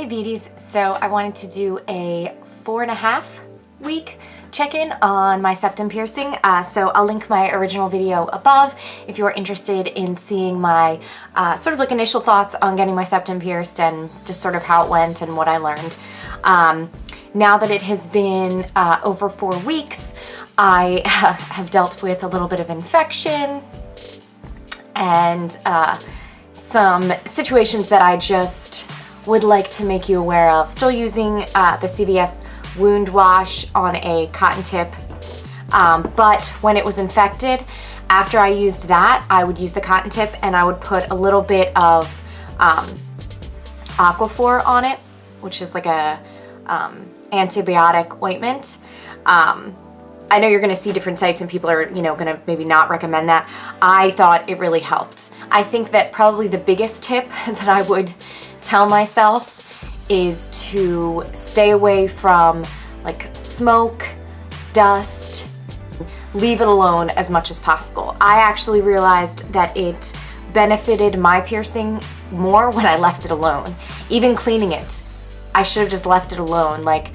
beauties, so I wanted to do a 4.5-week check-in on my septum piercing. So I'll link my original video above if you're interested in seeing my sort of like initial thoughts on getting my septum pierced and just sort of how it went and what I learned. Now that it has been over 4 weeks, I have dealt with a little bit of infection and some situations that I just would like to make you aware of. Still using the CVS wound wash on a cotton tip, but when it was infected, after I used that, I would use the cotton tip and I would put a little bit of Aquaphor on it, which is like a antibiotic ointment. I know you're gonna see different sites and people are, gonna maybe not recommend that. I thought it really helped. I think that probably the biggest tip that I would tell myself is to stay away from like smoke, dust, leave it alone as much as possible. I actually realized that it benefited my piercing more when I left it alone. Even cleaning it, I should have just left it alone. Like,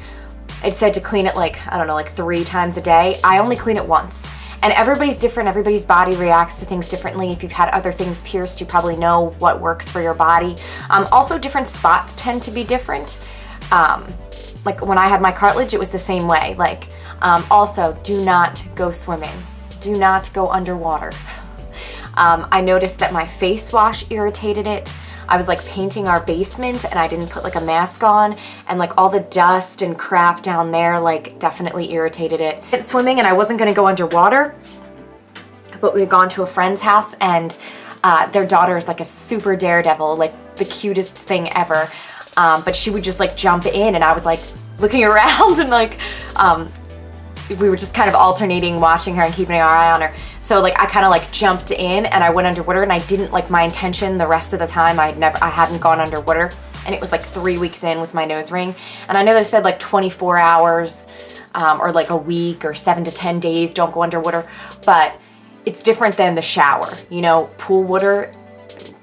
it said to clean it like, I don't know, like 3 times a day. I only clean it once. And everybody's different, everybody's body reacts to things differently. If you've had other things pierced, you probably know what works for your body. Also, different spots tend to be different. Like when I had my cartilage, it was the same way. Like, also, do not go swimming. Do not go underwater. I noticed that my face wash irritated it. I was like painting our basement and I didn't put like a mask on, and like all the dust and crap down there like definitely irritated it. I went swimming and I wasn't gonna go underwater, but we had gone to a friend's house and their daughter is like a super daredevil, like the cutest thing ever. But she would just like jump in and I was like looking around and like, we were just kind of alternating watching her and keeping our eye on her. So like I kind of like jumped in and I went underwater, and I didn't, like, my intention the rest of the time, I hadn't gone underwater, and it was like 3 weeks in with my nose ring. And I know they said like 24 hours or like a week or 7 to 10 days, don't go underwater, but it's different than the shower. Pool water,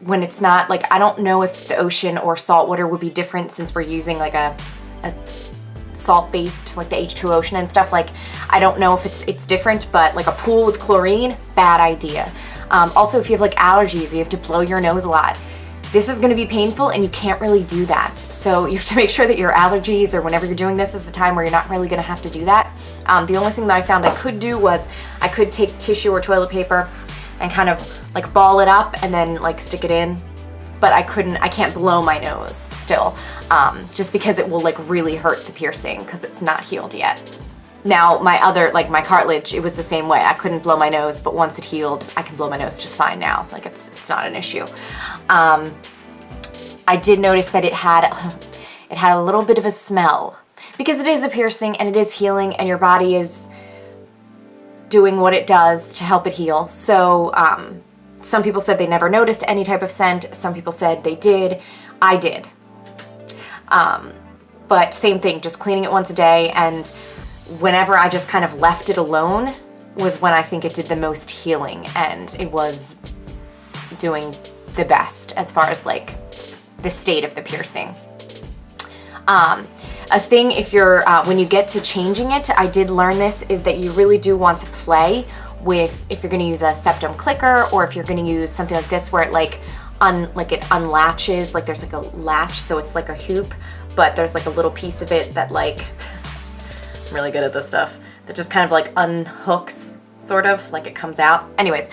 when it's not like, I don't know if the ocean or salt water would be different since we're using like a salt-based, like the H2 ocean and stuff. Like, I don't know if it's different, but like a pool with chlorine, bad idea. Also, if you have like allergies, you have to blow your nose a lot. This is gonna be painful and you can't really do that. So you have to make sure that your allergies, or whenever you're doing this, is a time where you're not really gonna have to do that. The only thing that I found I could do was I could take tissue or toilet paper and kind of like ball it up and then like stick it in. But I can't blow my nose still, just because it will like really hurt the piercing because it's not healed yet. Now my other, like my cartilage, it was the same way. I couldn't blow my nose, but once it healed, I can blow my nose just fine now. Like it's not an issue. I did notice that it had a little bit of a smell because it is a piercing and it is healing and your body is doing what it does to help it heal. So, some people said they never noticed any type of scent. Some people said they did. I did. But same thing, just cleaning it once a day, and whenever I just kind of left it alone was when I think it did the most healing, and it was doing the best as far as like the state of the piercing. A thing, if you're, when you get to changing it, I did learn this, is that you really do want to play with, if you're going to use a septum clicker, or if you're going to use something like this where it like it unlatches, like there's like a latch, so it's like a hoop, but there's like a little piece of it that like, I'm really good at this stuff, that just kind of like unhooks, sort of, like it comes out. Anyways,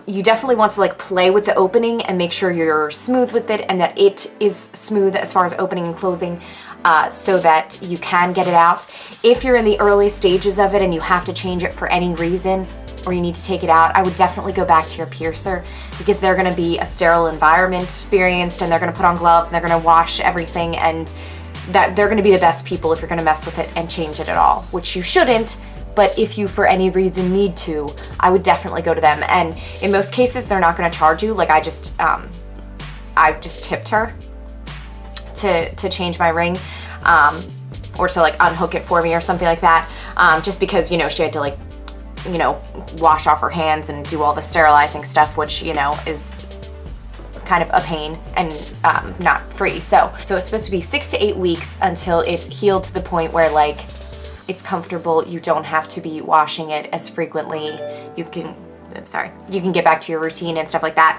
you definitely want to like play with the opening and make sure you're smooth with it and that it is smooth as far as opening and closing, so that you can get it out. If you're in the early stages of it and you have to change it for any reason, or you need to take it out, I would definitely go back to your piercer, because they're gonna be a sterile environment experienced, and they're gonna put on gloves and they're gonna wash everything, and that they're gonna be the best people if you're gonna mess with it and change it at all, which you shouldn't. But if you for any reason need to, I would definitely go to them. And in most cases, they're not gonna charge you. Like I just tipped her to change my ring, or to like unhook it for me or something like that, just because, she had to like, wash off her hands and do all the sterilizing stuff, which, is kind of a pain and not free. So it's supposed to be 6 to 8 weeks until it's healed to the point where like it's comfortable. You don't have to be washing it as frequently. You can get back to your routine and stuff like that.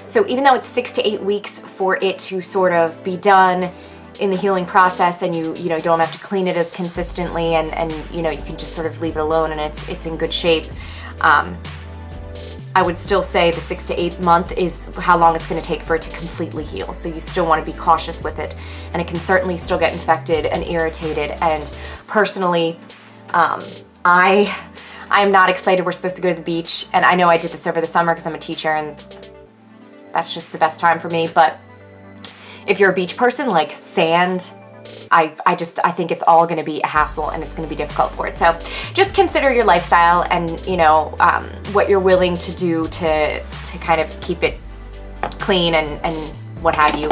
So even though it's 6 to 8 weeks for it to sort of be done in the healing process, and you don't have to clean it as consistently, and you can just sort of leave it alone and it's in good shape. I would still say the 6 to 8 month is how long it's going to take for it to completely heal. So you still want to be cautious with it, and it can certainly still get infected and irritated. And personally, I am not excited. We're supposed to go to the beach, and I know I did this over the summer because I'm a teacher and that's just the best time for me. But if you're a beach person, like sand, I think it's all going to be a hassle and it's going to be difficult for it. So just consider your lifestyle and what you're willing to do to kind of keep it clean and what have you.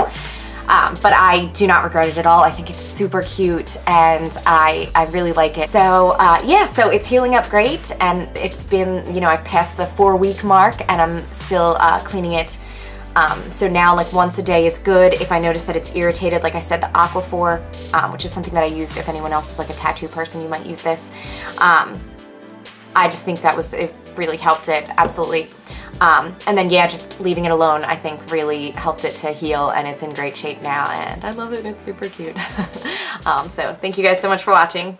But I do not regret it at all. I think it's super cute and I really like it. So yeah, so it's healing up great, and it's been, I've passed the 4-week mark and I'm still cleaning it. So now like once a day is good. If I notice that it's irritated, like I said, the Aquaphor, which is something that I used. If anyone else is like a tattoo person, you might use this. I just think it really helped it, absolutely. And then yeah, just leaving it alone, I think really helped it to heal, and it's in great shape now, and I love it. It's super cute. So thank you guys so much for watching.